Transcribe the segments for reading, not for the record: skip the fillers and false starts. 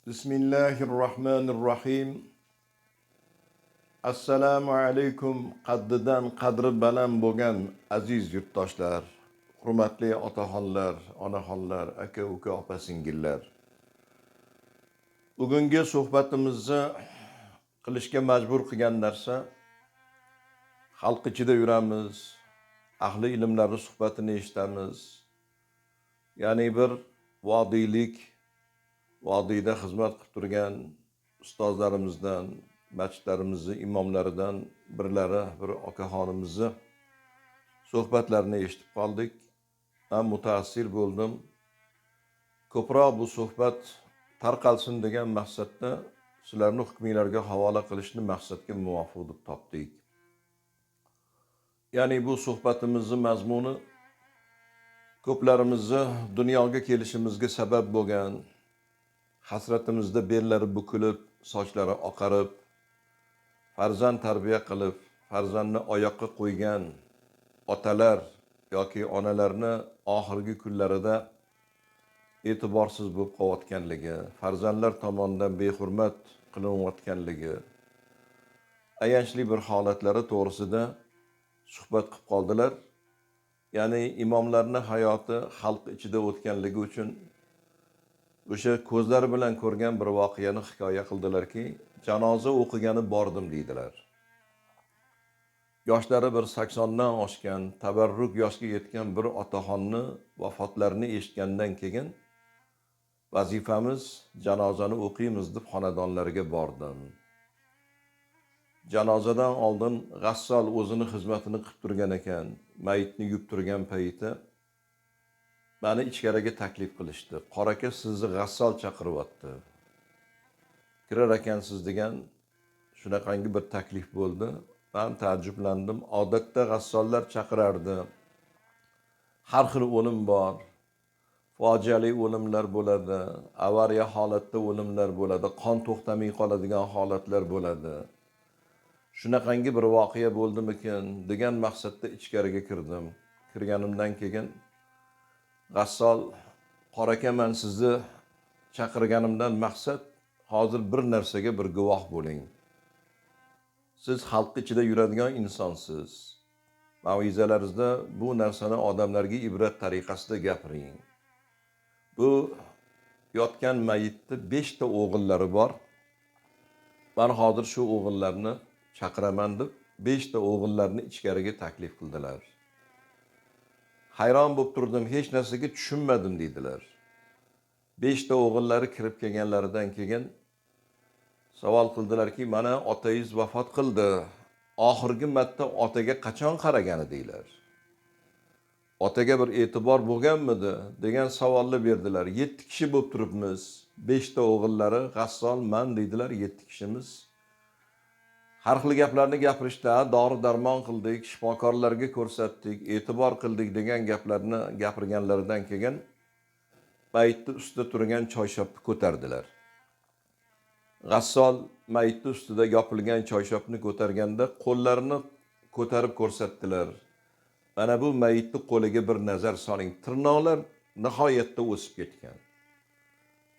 Bismillahirrahmanirrahim. Assalomu alaykum qaddidan qadri baland bo'lgan aziz yurtdoshlar, hurmatli otaxonlar, onaxonlar, aka, uka, opa, singillar. Bugungi suhbatimizni qilishga majbur qilgan narsa xalq ichida yuramiz, ahli ilmlarning suhbatini eshitamiz. Ya'ni bir vodiyda xizmat qilib turgan ustozlarimizdan, masjidlarimizni imomlaridan bir okaxonimizni suhbatlarini eshitib qoldik. Men mutaassir bo'ldim. Ko'proq bu suhbat tarqalsin degan maqsadda sizlarning hukminglarga havola qilishni maqsadga muvofiq deb topdik. Ya'ni bu suhbatimizning mazmuni ko'plarimizni dunyoga kelishimizga sabab bo'lgan, hasratimizda bellari bukilib, sochlari oqarib, farzand tarbiya qilib, farzandni oyoqqa qo'ygan otalar yoki onalarni oxirgi kunlarida e'tiborsiz bo'lib qolayotganligi, farzandlar tomonidan behurmat qilinayotganligi, ayanchli bir holatlari to'g'risida suhbat qilib qoldilar. Ya'ni imomlarning hayoti xalq ichida o'tganligi uchun o'sha ko'zlari bilan ko'rgan bir voqeani hikoya qildilarki, janoza o'qigani bordim deydilar. Yoshlari bir 80 dan oshgan, tabarruk yoshga yetgan bir otaxonni vafotlarini eshitgandan keyin vazifamiz janozani o'qiymiz deb xonadonlarga bordim. Janozadan oldin g'assol o'zini xizmatini qilib turgan ekan, mayitni yuvib turgan payti meni ichkariga taklif qilishdi. Qora aka, sizni g'assol chaqiryapti. Kirar ekansiz degan shunaqangi bir taklif bo'ldi. Men taajjublandim. Odatda g'assollar chaqirardi. Har xil o'lim bor. Fojiali o'limlar bo'ladi, avariya holatda o'limlar bo'ladi, qon to'xtamay qoladigan holatlar bo'ladi. Shunaqangi bir voqea bo'ldimikin degan maqsadda ichkariga kirdim. Kirganimdan keyin g'assol, qora aka, men sizni chaqirganimdan maqsad hozir bir narsaga bir guvoh bo'ling. Siz xalq ichida yuradigan insonsiz. Mav'izalaringizda bu narsani odamlarga ibrat tariqasida gapiring. Bu yotgan mayitda 5 ta o'g'illari bor. Men hozir shu o'g'illarni chaqiraman deb 5 ta o'g'illarni ichkariga taklif qildilar. Hayron bo'lib turdim, hech narsaga tushunmadim deydilar. 5 ta o'g'illari kirib kelganlaridan keyin savol qildilarki, mana otangiz vafot qildi. Oxirgi marta otaga qachon qaragan edinglar? Otaga bir e'tibor bo'lganmidi degan savolni berdilar. 7 kishi bo'lib turibmiz. 5 ta o'g'illari, g'assol, men deydilar, 7 kishimiz. Har xil gaplarni gapirishdi, dori-darmon qildik, shifokorlarga ko'rsatdik, e'tibor qildik degan gaplarni gapirganlaridan keyin mayitni ustida turgan choyshobni ko'tardilar. G'assol mayitni ustida yopilgan choyshobni ko'targanda qo'llarini ko'tarib ko'rsatdilar. Mana bu mayitni qo'liga bir nazar soling. Tirnoqlar nihoyatda o'sib ketgan.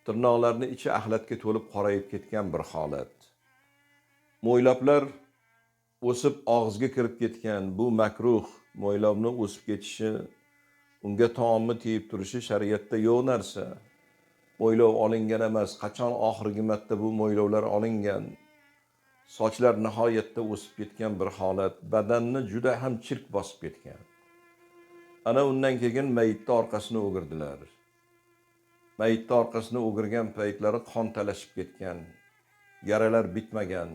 Tirnoqlarning ichi axlatga to'lib qorayib ketgan bir holat. Mo'ylablar o'sib og'izga kirib ketgan. Bu makruh. Mo'ylabning o'sib ketishi, unga taomni tegib turishi shariatda yo'q narsa. Mo'ylov olingan emas. Qachon oxirgi marta bu mo'ylovlar olingan? Sochlar nihoyatda o'sib ketgan bir holat. Badanni juda ham chirk bosib ketgan. Ana undan keyin mayitni orqasini o'girdilar. Mayitni orqasini o'girgan paytlari qon talashib ketgan. Yaralar bitmagan.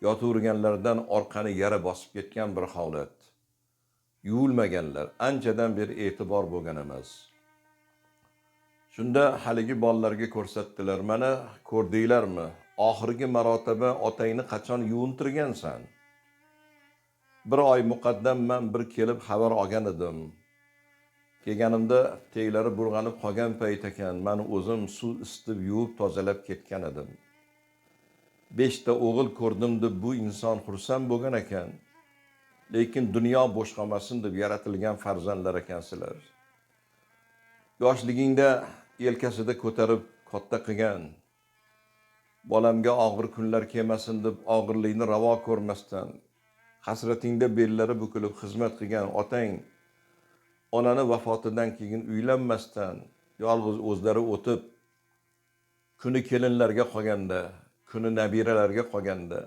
Yotaverganlardan orqani yara bosib ketgan bir holat. Yuvilmaganlar, anchadan beri e'tibor bo'lgan emas. Shunda haligi bolalarga ko'rsatdilar. Mana ko'rdinglarmi? Oxirgi marotaba otangni qachon yuvintirgansan? Bir oy muqaddam men bir kelib xabar olgan edim. Kelganimda teglari burg'anib qolgan payt ekan. Men o'zim suv isitib yuvib tozalab ketgan edim. 5 ta o'g'il ko'rdim deb bu inson xursand bo'lgan ekan. Lekin dunyo bo'sh qolmasin deb yaratilgan farzandlar ekansizlar. Yoshligingda yelkasida ko'tarib katta qilgan, bolamga og'ir kunlar kelmasin deb og'irlikni ravo ko'rmasdan, hasratingda bellari bukilib xizmat qilgan otang, onani vafotidan keyin uylanmasdan, yolg'iz o'zlari o'tib, kuni kelinlarga qolganda, kuni nabiralarga qolganda,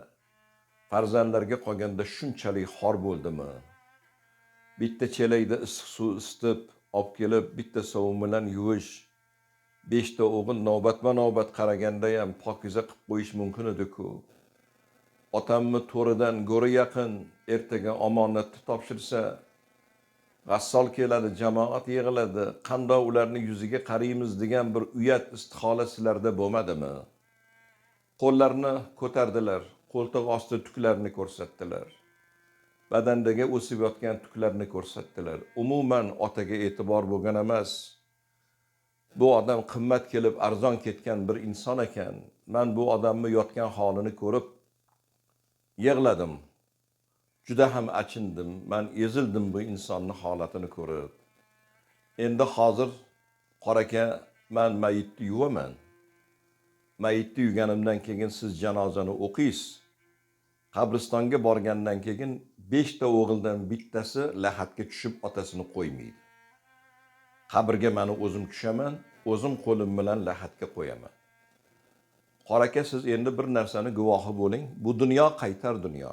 farzandlarga qolganda shunchalik xor bo'ldimi? Bitta chelakda issiq suv isitib, olib kelib, bitta sovun bilan yuvish, 5 ta o'g'il navbatma-navbat qaraganda ham pokiza qilib qo'yish mumkin edi-ku. Otamni to'ridan go'ri yaqin, ertaga omonatni topshirsa, g'assol keladi, jamoat yig'iladi, qandoq ularni yuziga qaraymiz degan bir uyat istihola sizlarda bo'lmadimi? Qo'llarni ko'tardilar, qo'ltiq osti tuklarni ko'rsatdilar. Badandagi o'sib yotgan tuklarni ko'rsatdilar. Umuman otaga e'tibor bo'lgan emas. Bu odam qimmat kelib arzon ketgan bir inson ekan. Men bu odamni yotgan holini ko'rib yig'ladim. Juda ham achindim. Men ezildim bu insonning holatini ko'rib. Endi hozir qoraka men mayitni yuvaman. Mayitni yuganimdan keyin siz janozani o'qiysiz. Qabristonga borgandan keyin 5 ta o'g'ildan bittasi lahatga tushib otasini qo'ymaydi. Qabrga meni o'zim tushaman, o'zim qo'lim bilan lahatga qo'yaman. Qoraka siz endi bir narsani guvohi bo'ling. Bu dunyo qaytar dunyo.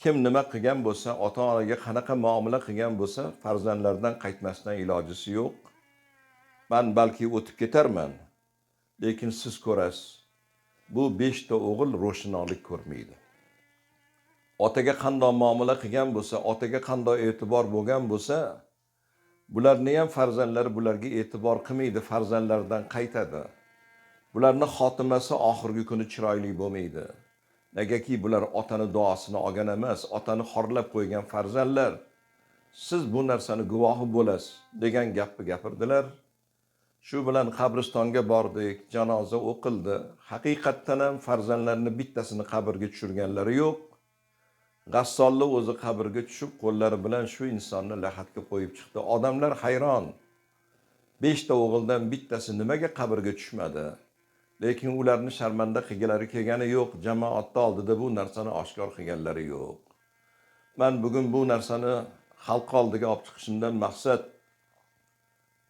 Kim nima qilgan bo'lsa, ota-onaga qanaqa muomala qilgan bo'lsa, farzandlardan qaytmasdan ilojisi yo'q. Men balki o'tib ketarman, lekin siz ko'rasiz. Bu 5 ta o'g'il ro'shnolik ko'rmaydi. Otaga qanday muomala qilgan bo'lsa, otaga qanday e'tibor bo'lgan bo'lsa, bularni ham farzandlari bularga e'tibor qilmaydi, farzandlaridan qaytadi. Bularning xotimasi oxirgi kuni chiroyli bo'lmaydi. Negaki bular otani duosini olgan emas, otani xorlab qo'ygan farzandlar. Siz bu narsani guvohi bo'lasiz degan gapni gapirdilar. Shu bilan qabristonga bordik, janoza o'qildi. Haqiqatdan ham farzandlarni bittasini qabrga tushirganlari yo'q. G'assolni o'zi qabrga tushib, qo'llari bilan shu insonni lahatga qo'yib chiqdi. Odamlar hayron. 5 ta o'g'ildan bittasi nimaga qabrga tushmadi? Lekin ularni sharmanda qilganlari kelgani yo'q, jamoatning oldida bu narsani oshkor qilganlari yo'q. Men bugun bu narsani xalq oldiga olib chiqishimdan maqsad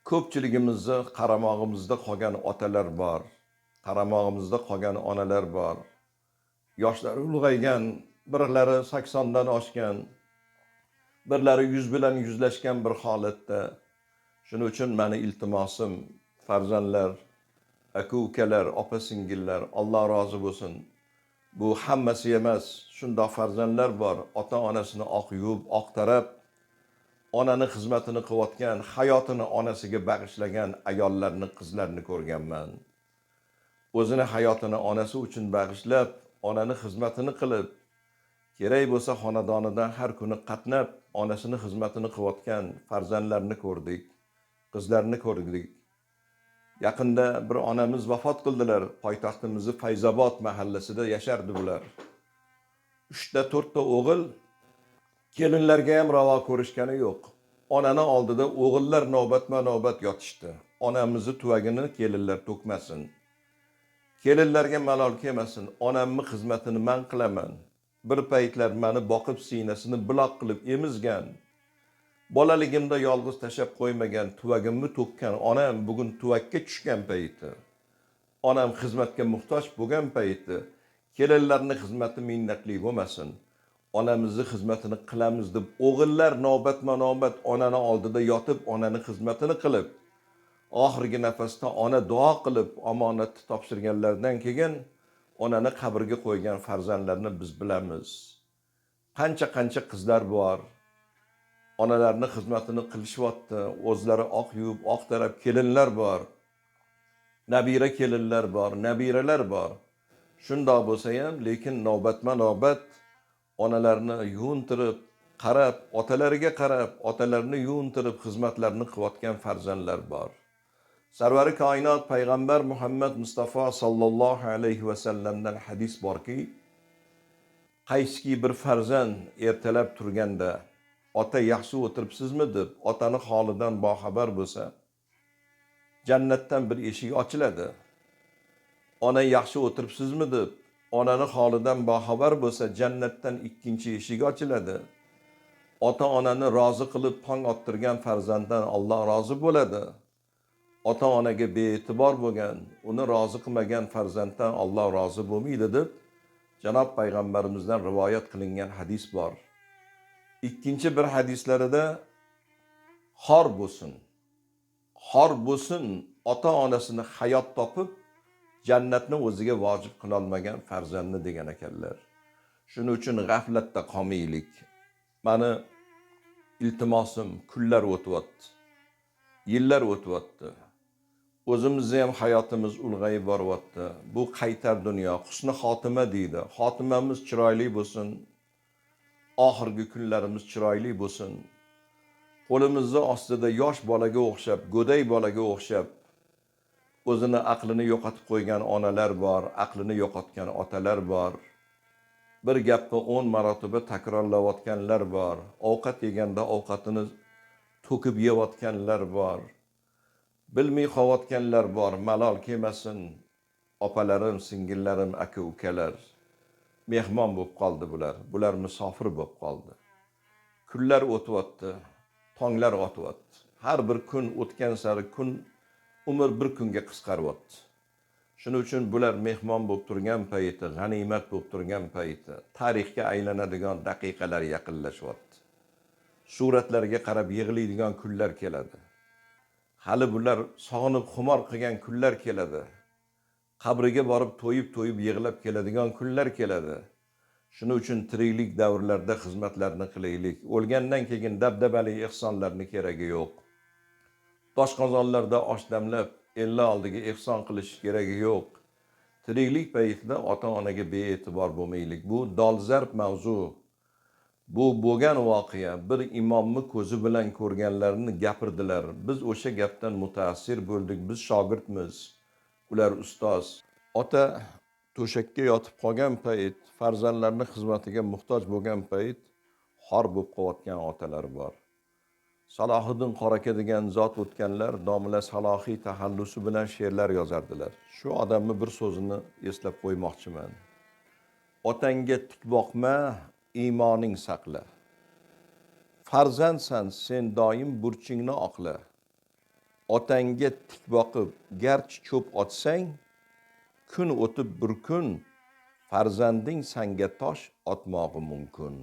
ko'pchiligimizni qaramog'imizda qolgan otalar bor, qaramog'imizda qolgan onalar bor. Yoshlari ulg'aygan, birlari 80 dan oshgan, birlari 100 bilan yuzlashgan bir holatda. Shuning uchun meni iltimosim, farzandlar, aka-ukalar, opa-singillar, Alloh rozi bo'lsin. Bu hammasi emas, shundoq farzandlar bor, ota-onasini oq yuvib, oq tarab, onani xizmatini qilayotgan, hayotini onasiga bag'ishlagan ayollarni, qizlarni ko'rganman. O'zini hayotini onasi uchun bag'ishlab, onani xizmatini qilib, kerak bo'lsa xonadonidan har kuni qatnab, onasini xizmatini qilayotgan farzandlarni ko'rdik, qizlarni ko'rdik. Yaqinda bir onamiz vafot qildilar. Poytaxtimizning Fayzobod mahallasida yashardi bular. 3 ta 4 ta o'g'il, kelinlarga ham ravo ko'rishgani yo'q. Onani oldida o'g'illar navbatma-navbat yotishdi. Onamizni tuvagini kelinlar to'kmasin. Kelinlarga malol kelmasin. Onamni xizmatini men qilaman. Bir paytlar meni boqib sinasini buloq qilib emizgan. Bolaligimda yolg'iz tashab qo'ymagan, tuvagimni to'kkan onam bugun tuvakka tushgan payti. Onam xizmatga muhtoj bo'lgan payti. Kelinlarning xizmati minnatli bo'lmasin. Onamizni xizmatini qilamiz deb o'g'illar navbatma-navbat onani oldida yotib, onani xizmatini qilib, oxirgi nafasda ona duo qilib omonatni topshirganlardan keyin onani qabrga qo'ygan farzandlarni biz bilamiz. Qancha qizlar bor. Onalarning xizmatini qilishyapti, o'zlari oq yuvib, oq tarab kelinlar bor. Nabira kelinlar bor, nabiralar bor. Shundoq bo'lsa ham, lekin navbatma-navbat onalarni yuvintirib, qarab, otalariga qarab, otalarini yuvintirib xizmatlarini qilayotgan farzandlar bor. Sarvari koinot payg'ambar Muhammad Mustafa sallallohu alayhi va sallamdan hadis borki, qaysiki bir farzand ertalab turganda ota yaxshi o'tiribsizmi deb otani holidan boxabar bo'lsa, jannatdan bir eshik ochiladi. ona yaxshi o'tiribsizmi deb, onani holidan boxabar bo'lsa, jannatdan ikkinchi eshik ochiladi. Ota-onani rozi qilib tong ottirgan farzanddan Alloh rozi bo'ladi. Ota-onaga bee'tibor bo'lgan, uni rozi qilmagan farzanddan Alloh rozi bo'lmaydi deb Janob payg'ambarimizdan rivoyat qilingan hadis bor. Ikkinchi bir hadislarida xor bo'lsin. Xor bo'lsin ota-onasini hayot topib jannatni o'ziga vojib qila olmagan farzandni degan ekanlar. Shuning uchun g'aflatda qolmaylik. Mani iltimosim kunlar o'tyapti. Yillar o'tyapti. O'zimizni ham hayotimiz ulg'ayib boryapti. Bu qaytar dunyo, husni xotima deydi. Xotimamiz chiroyli bo'lsin. Oxirgi kunlarimiz chiroyli bo'lsin. Qo'limizni ostida yosh bolaga o'xshab, go'day bolaga o'xshab o'zini aqlini yo'qotib qo'ygan onalar bor, aqlini yo'qotgan otalar bor. Bir gapni 10 marotaba takrorlayotganlar bor. Ovqat yeganda ovqatini to'kib yeyotganlar bor. Bilmay qolayotganlar bor. Malol kelmasin. Opalarim, singillarim, aka-ukalar. Mehmon bo'lib qoldi bular. Bular musofir bo'lib qoldi. Kunlar o'tyapti, tonglar o'tyapti. Har bir kun o'tgan sari kun umr bir kunga qisqaryapti. Shuning uchun bular mehmon bo'lib turgan payti, g'animat bo'lib turgan payti, tarixga aylanadigan daqiqalar yaqinlashyapti. Suratlarga qarab yig'laydigan kunlar keladi. Hali bular sog'inib xumor qilgan kunlar keladi. Qabriga borib to'yib yig'lab keladigan kunlar keladi. Shuning uchun tiriklik davrlarida xizmatlarni qilaylik. O'lgandan keyin dabdabali ehsonlarni keragi yo'q. Toshqozonlarda osh damlab, elli oldiga ehson qilish keragi yo'q. Tiriklik paytida ota-onaga bee'tibor bo'lmaylik. Bu dolzarb mavzu. Bu bo'lgan voqea. Bir imomni ko'zi bilan ko'rganlarini gapirdilar. Biz o'sha gapdan mutaassir bo'ldik. Biz shogirdmiz. Ular ustoz. Ota to'shakka yotib qolgan payt, farzandlarni xizmatiga muhtoj bo'lgan payt xor bo'lib qolayotgan otalar bor. Salohiddin Qoraka degan zot o'tganlar domla Salohiy taxallusi bilan she'rlar yozardilar. Shu odamni bir so'zini eslab qo'ymoqchiman. Otangga tik boqma, iymoning saqla. Farzandsan, sen doim burchingni oqla. Otangga tik boqib, garchi ko'p otsang, kun o'tib bir kun farzanding sanga tosh otmog'i mumkin.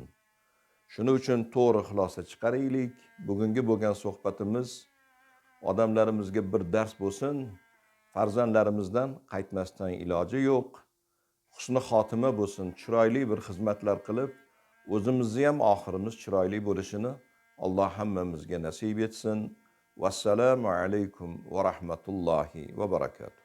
Shuning uchun to'g'ri xulosa chiqaraylik. Bugungi bo'lgan suhbatimiz odamlarimizga bir dars bo'lsin. Farzandlarimizdan qaytmasdan iloji yo'q. Husni xotima bo'lsin, chiroyli bir xizmatlar qilib, o'zimizni ham oxirimiz chiroyli bo'lishini Alloh hammamizga nasib etsin. Vassalomu alaykum va rahmatullohi va barakatuh.